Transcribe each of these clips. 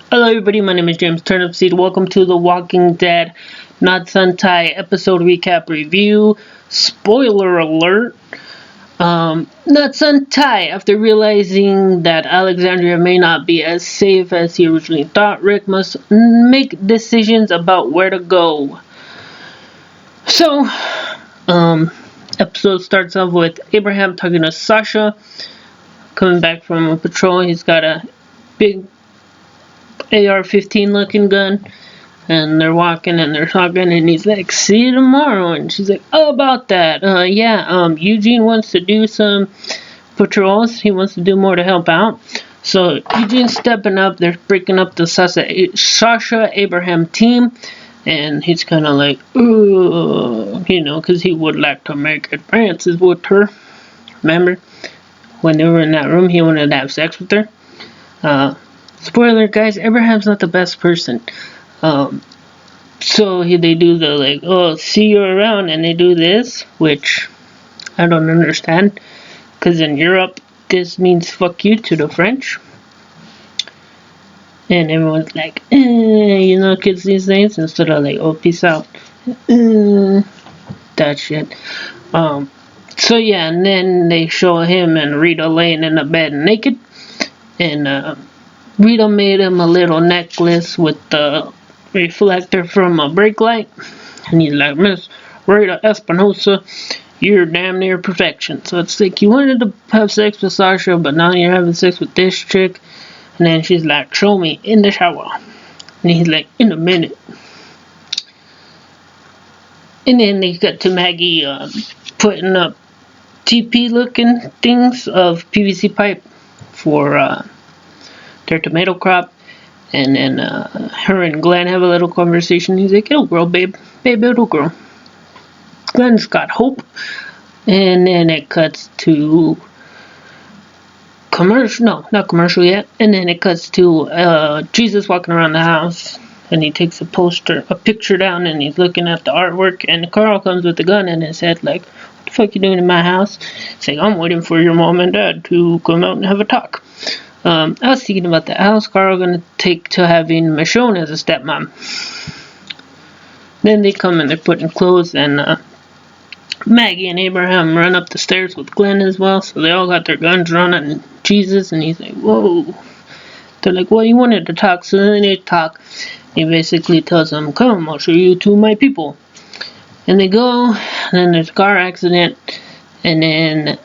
Hello everybody, my name is James Turnipseed. Welcome to The Walking Dead Not Untie episode recap review. Spoiler alert. Not Untie. After realizing that Alexandria may not be as safe as he originally thought, Rick must make decisions about where to go. So, episode starts off with Abraham talking to Sasha, coming back from a patrol. He's got a big AR-15 looking gun, and they're walking and they're talking, and he's like, see you tomorrow, and she's like, oh, about that, Eugene wants to do some patrols. He wants to do more to help out. So Eugene's stepping up. They're breaking up the Sasha Abraham team, and he's kind of like, ooh, because he would like to make advances with her. Remember when they were in that room, he wanted to have sex with her. Spoiler, guys, Abraham's not the best person. So they do the like, oh, see you around, and they do this, which I don't understand, because in Europe this means fuck you to the French, and everyone's like, kids these days, instead of like, oh, peace out, that shit. So yeah, and then they show him and Rita laying in the bed naked, and Rita made him a little necklace with the reflector from a brake light, and he's like, Miss Rita Espinosa, you're damn near perfection. So it's like, you wanted to have sex with Sasha, but now you're having sex with this chick. And then she's like, show me in the shower. And he's like, in a minute. And then they got to Maggie putting up TP looking things of PVC pipe for their tomato crop. And then her and Glenn have a little conversation. He's like, it'll grow, babe. Babe, it'll grow. Glenn's got hope. And then it cuts to commercial. No, not commercial yet. And then it cuts to Jesus walking around the house. And he takes a picture down, and he's looking at the artwork. And Carl comes with a gun in his head like, what the fuck you doing in my house? He's like, I'm waiting for your mom and dad to come out and have a talk. I was thinking about that. How's Carl gonna take to having Michonne as a stepmom? Then they come and they're putting clothes, and Maggie and Abraham run up the stairs with Glenn as well. So they all got their guns running at Jesus, and he's like, whoa. They're like, well, you wanted to talk, so then they talk. He basically tells them, come, I'll show you to my people. And they go, and then there's a car accident, and then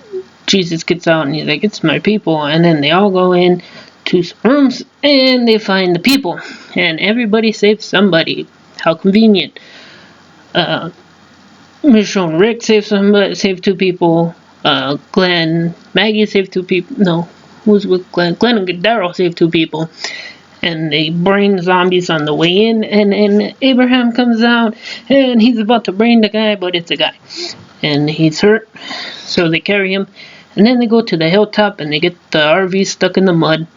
Jesus gets out and he's like, it's my people. And then they all go in to some rooms and they find the people, and everybody saves somebody. How convenient. Michonne, Rick saved two people. Glenn, Maggie saved two people. No, who's with Glenn? Glenn and Daryl saved two people. And they brain zombies on the way in, and Abraham comes out and he's about to brain the guy, but it's a guy and he's hurt, so they carry him. And then they go to the hilltop and they get the RV stuck in the mud.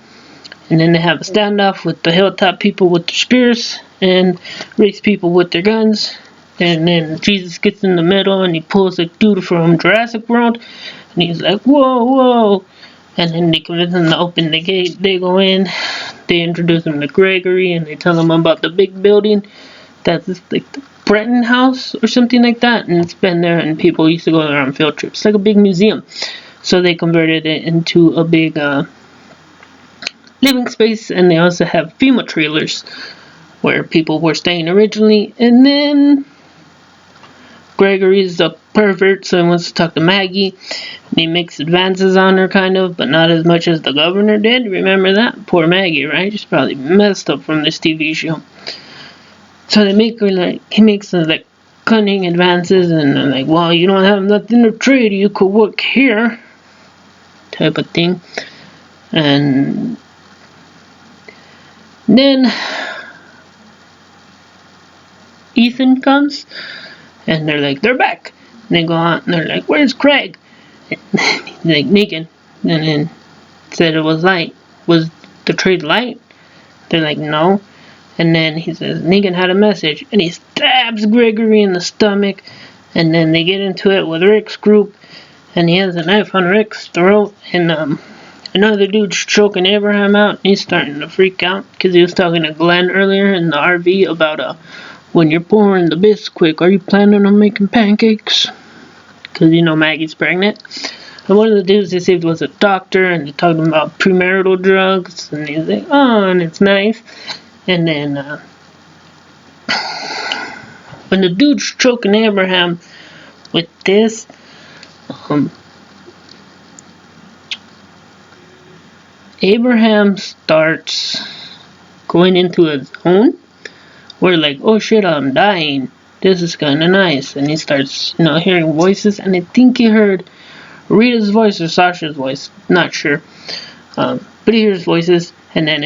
And then they have a standoff with the hilltop people with their spears and race people with their guns. And then Jesus gets in the middle and he pulls a dude from Jurassic World. And he's like, whoa, whoa. And then they convince him to open the gate. They go in. They introduce him to Gregory and they tell him about the big building that's like the Breton House or something like that. And it's been there and people used to go there on field trips. It's like a big museum. So they converted it into a big living space, and they also have FEMA trailers where people were staying originally. And then Gregory's a pervert, so he wants to talk to Maggie. And he makes advances on her, kind of, but not as much as the governor did. Remember that? Poor Maggie, right? She's probably messed up from this TV show. So they make her he makes her like cunning advances, and they're like, well, you don't have nothing to trade, you could work here, type of thing. And then Ethan comes and they're like, they're back. And they go on and they're like, where's Craig? And he's like, Negan. And then said it was light. Was the trade light? They're like, no. And then he says, Negan had a message, and he stabs Gregory in the stomach. And then they get into it with Rick's group, and he has a knife on Rick's throat, and another dude's choking Abraham out. He's starting to freak out because he was talking to Glenn earlier in the RV about when you're pouring the Bisquick, are you planning on making pancakes? Because Maggie's pregnant. And one of the dudes they saved was a doctor, and they're talking about premarital drugs, and he's like, oh, and it's nice. And then when the dude's choking Abraham with this, Abraham starts going into a zone where like, oh shit, I'm dying. This is kind of nice. And he starts, hearing voices, and I think he heard Rita's voice or Sasha's voice, not sure. But he hears voices, and then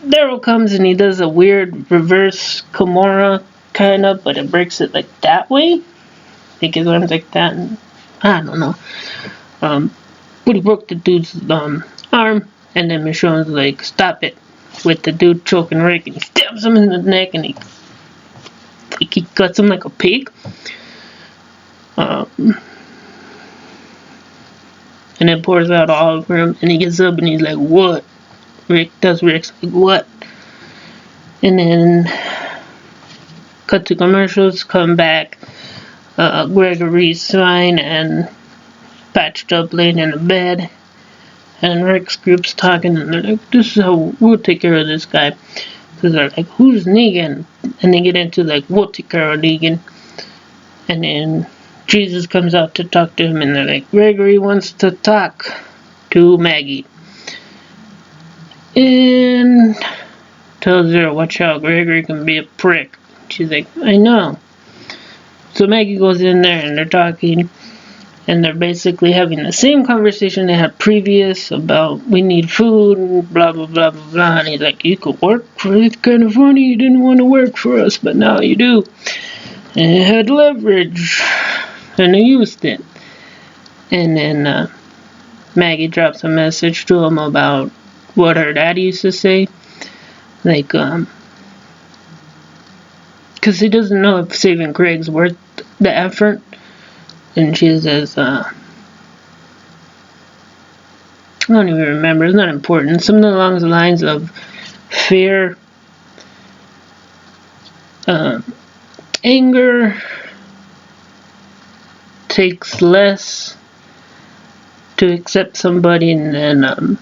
Daryl comes and he does a weird reverse Kimura kind of, but it breaks it like that way. I think it runs like that, and I don't know. But he broke the dude's arm, and then Michonne's like, stop it, with the dude choking Rick, and he stabs him in the neck, and he cuts him like a pig. And then pours out all over him, and he gets up and he's like, what? Rick's like, what? And then cut to commercials, come back, Gregory's fine and patched up laying in a bed, and Rick's group's talking, and they're like, this is how we'll take care of this guy. So they're like, who's Negan? And they get into like, we'll take care of Negan. And then Jesus comes out to talk to him, and they're like, Gregory wants to talk to Maggie. And tells her, watch out, Gregory can be a prick. She's like, I know. So Maggie goes in there, and they're talking, and they're basically having the same conversation they had previous about we need food, and blah, blah, blah, blah, blah. And he's like, you could work for it. It's kind of funny you didn't want to work for us, but now you do. And it had leverage, and they used it. And then Maggie drops a message to him about what her daddy used to say. Like, because he doesn't know if saving Craig's worth the effort. And she says, I don't even remember, it's not important. Something along the lines of fear, anger takes less to accept somebody than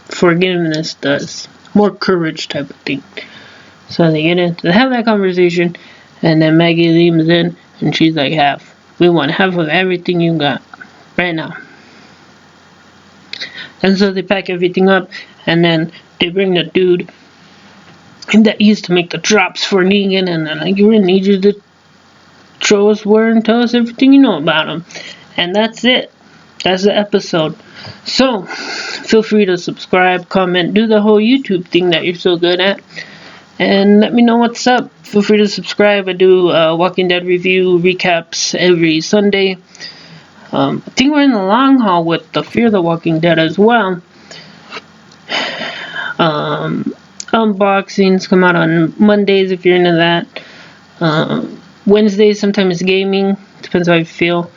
forgiveness does. More courage type of thing. So they have that conversation, and then Maggie leans in, and she's like, half. We want half of everything you got right now. And so they pack everything up, and then they bring the dude that used to make the drops for Negan, and they're like, we're gonna need you to show us where and tell us everything you know about him. And that's it. That's the episode. So, feel free to subscribe, comment, do the whole YouTube thing that you're so good at, and let me know what's up. Feel free to subscribe. I do Walking Dead review recaps every Sunday. I think we're in the long haul with the Fear the Walking Dead as well. Unboxings come out on Mondays if you're into that. Wednesdays sometimes gaming, depends how I feel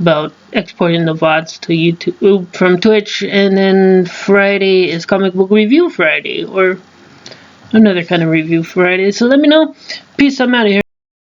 about exporting the VODs to YouTube from Twitch. And then Friday is Comic Book Review Friday, or another kind of review Friday. So let me know. Peace, I'm out of here.